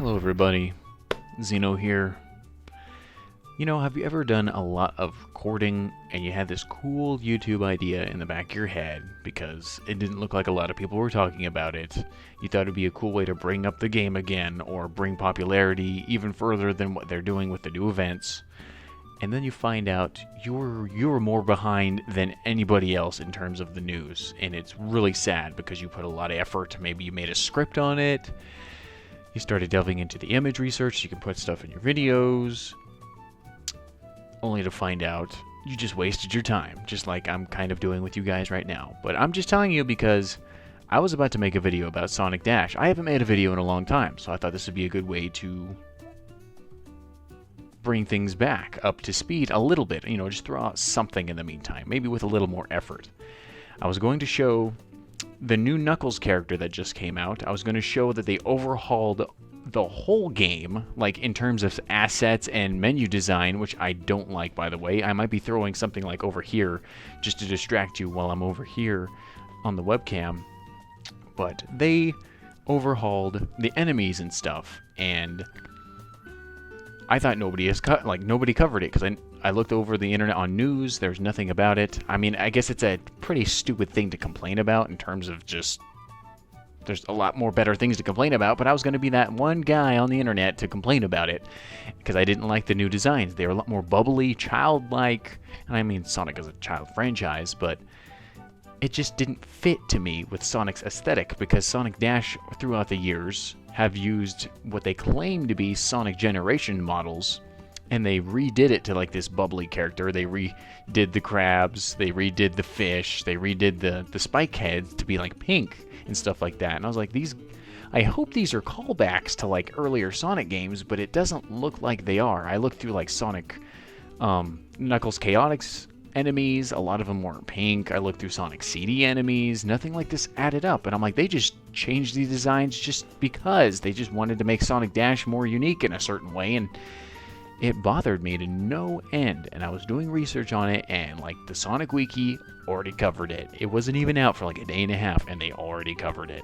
Hello everybody, Xyno here. Have you ever done a lot of recording and you had this cool YouTube idea in the back of your head because it didn't look like a lot of people were talking about it? You thought it'd be a cool way to bring up the game again or bring popularity even further than what they're doing with the new events. And then you find out you're more behind than anybody else in terms of the news, and it's really sad because you put a lot of effort. Maybe you made a script on it. You started delving into the image research, you can put stuff in your videos, only to find out you just wasted your time, just like I'm kind of doing with you guys right now. But I'm just telling you because I was about to make a video about Sonic Dash. I haven't made a video in a long time, so I thought this would be a good way to bring things back up to speed a little bit, just throw out something in the meantime, maybe with a little more effort. I was going to show the new Knuckles character that just came out. I was going to show that they overhauled the whole game, like in terms of assets and menu design, which I don't like, by the way. I might be throwing something like over here just to distract you while I'm over here on the webcam. But they overhauled the enemies and stuff, and I thought nobody covered it because I looked over the internet on news. There's nothing about it. I mean, I guess it's a pretty stupid thing to complain about in terms of just there's a lot more better things to complain about, but I was going to be that one guy on the internet to complain about it because I didn't like the new designs. They were a lot more bubbly, childlike, and I mean Sonic is a child franchise, but it just didn't fit to me with Sonic's aesthetic because Sonic Dash throughout the years have used what they claim to be Sonic Generation models, and they redid it to like this bubbly character. They redid the crabs, they redid the fish, they redid the spike heads to be like pink and stuff like that. And I was like, I hope these are callbacks to like earlier Sonic games, but it doesn't look like they are. I looked through like Sonic Knuckles Chaotix enemies, a lot of them weren't pink. I looked through Sonic CD enemies, nothing like this added up, and I'm like, they just changed these designs just because they just wanted to make Sonic Dash more unique in a certain way, and it bothered me to no end. And I was doing research on it, and like the Sonic Wiki already covered it. It wasn't even out for like a day and a half, and they already covered it.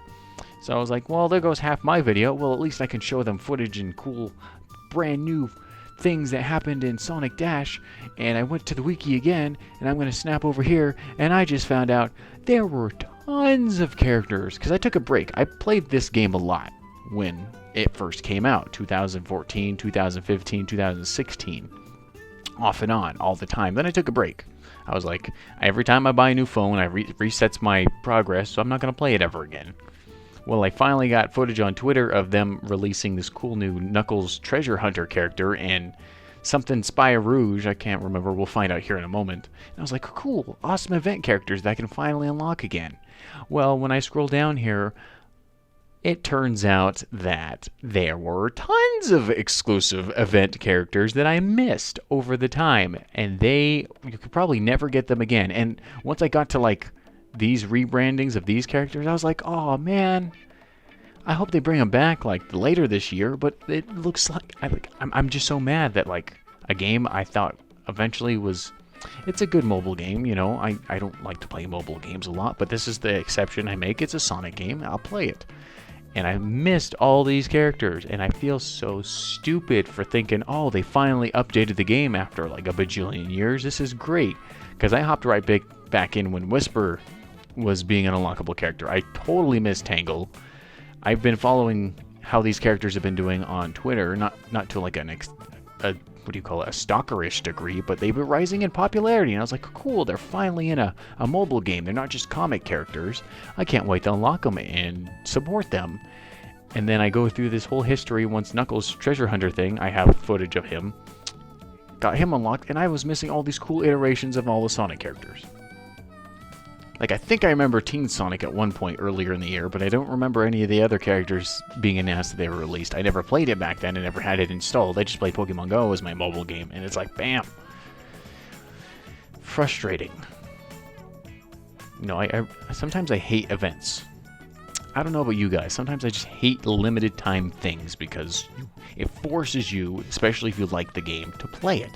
So I was like, well, there goes half my video. Well, at least I can show them footage and cool brand new things that happened in Sonic Dash. And I went to the wiki again, and I'm going to snap over here, and I just found out there were tons of characters because I took a break. I played this game a lot when it first came out, 2014, 2015, 2016, off and on all the time. Then I took a break. I was like, every time I buy a new phone, I resets my progress, so I'm not going to play it ever again. Well, I finally got footage on Twitter of them releasing this cool new Knuckles Treasure Hunter character and something Spy Rouge, I can't remember, we'll find out here in a moment. And I was like, cool, awesome event characters that I can finally unlock again. Well, when I scroll down here, it turns out that there were tons of exclusive event characters that I missed over the time, and you could probably never get them again. And once I got to like these rebrandings of these characters, I was like, oh man, I hope they bring them back like later this year. But it looks like I'm just so mad that like a game I thought eventually was, it's a good mobile game, I don't like to play mobile games a lot, but this is the exception I make. It's a Sonic game, I'll play it. And I missed all these characters, and I feel so stupid for thinking, oh, they finally updated the game after like a bajillion years. This is great, because I hopped right back in when Whisper was being an unlockable character. I totally missed Tangle. I've been following how these characters have been doing on Twitter, not to like a stalkerish degree, but they were rising in popularity, and I was like, cool, they're finally in a mobile game. They're not just comic characters. I can't wait to unlock them and support them. And then I go through this whole history. Once Knuckles Treasure Hunter thing, I have footage of him, got him unlocked, and I was missing all these cool iterations of all the Sonic characters. Like, I think I remember Teen Sonic at one point earlier in the year, but I don't remember any of the other characters being announced that they were released. I never played it back then and never had it installed. I just played Pokemon Go as my mobile game, and it's like, bam. Frustrating. Sometimes I hate events. I don't know about you guys. Sometimes I just hate limited time things because it forces you, especially if you like the game, to play it.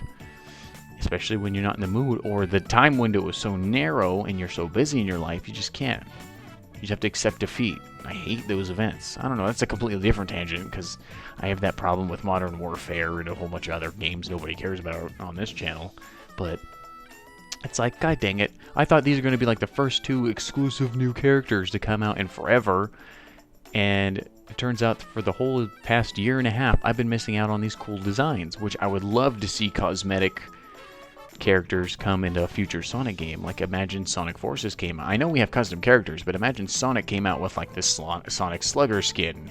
Especially when you're not in the mood, or the time window is so narrow and you're so busy in your life, you just can't. You just have to accept defeat. I hate those events. I don't know, that's a completely different tangent, because I have that problem with Modern Warfare and a whole bunch of other games nobody cares about on this channel. But it's like, god dang it, I thought these are going to be like the first 2 exclusive new characters to come out in forever, and it turns out for the whole past year and a half, I've been missing out on these cool designs, which I would love to see cosmetic characters come into a future Sonic game. Like, imagine Sonic Forces came out. I know we have custom characters, but imagine Sonic came out with like this Sonic Slugger skin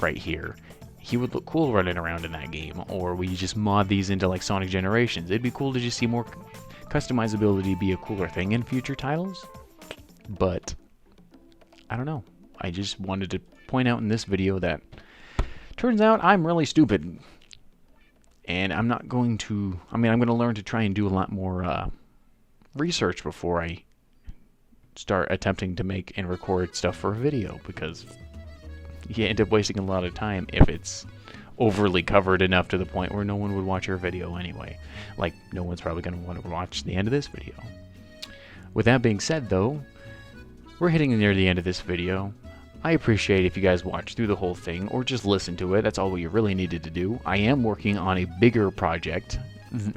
right here. He would look cool running around in that game. Or we just mod these into like Sonic Generations. It'd be cool to just see more customizability be a cooler thing in future titles. But I don't know. I just wanted to point out in this video that turns out I'm really stupid. And I'm not going to, I'm going to learn to try and do a lot more research before I start attempting to make and record stuff for a video, because you end up wasting a lot of time if it's overly covered enough to the point where no one would watch your video anyway. Like, no one's probably going to want to watch the end of this video. With that being said, though, we're hitting near the end of this video. I appreciate if you guys watch through the whole thing, or just listen to it. That's all you really needed to do. I am working on a bigger project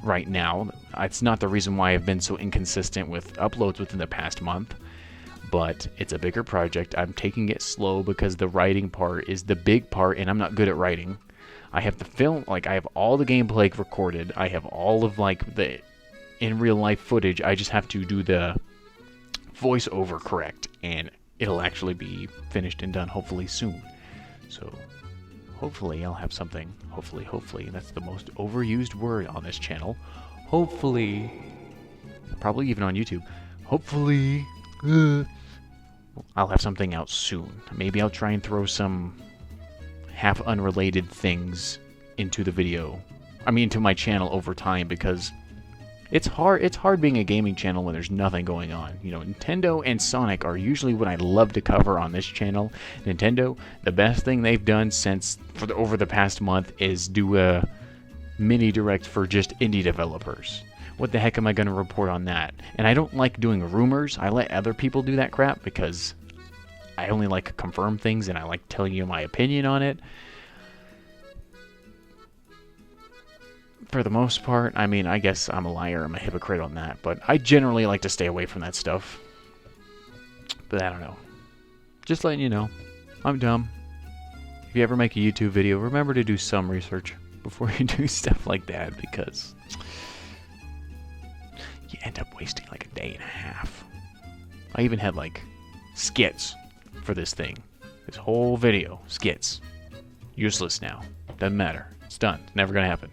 right now. It's not the reason why I've been so inconsistent with uploads within the past month, but it's a bigger project. I'm taking it slow because the writing part is the big part, and I'm not good at writing. I have the film, like, I have all the gameplay recorded. I have all of, like, the in real life footage. I just have to do the voiceover correct, and it'll actually be finished and done hopefully soon. So hopefully I'll have something, hopefully, that's the most overused word on this channel. Hopefully, probably even on YouTube, hopefully, I'll have something out soon. Maybe I'll try and throw some half unrelated things into the video, into my channel over time, because it's hard being a gaming channel when there's nothing going on. You know, Nintendo and Sonic are usually what I love to cover on this channel. Nintendo, the best thing they've done over the past month is do a mini direct for just indie developers. What the heck am I going to report on that? And I don't like doing rumors. I let other people do that crap because I only like to confirm things, and I like telling you my opinion on it. For the most part, I guess I'm a liar, I'm a hypocrite on that, but I generally like to stay away from that stuff. But I don't know. Just letting you know, I'm dumb. If you ever make a YouTube video, remember to do some research before you do stuff like that, because you end up wasting like a day and a half. I even had like skits for this thing. This whole video, skits. Useless now. Doesn't matter. It's done. It's never gonna happen.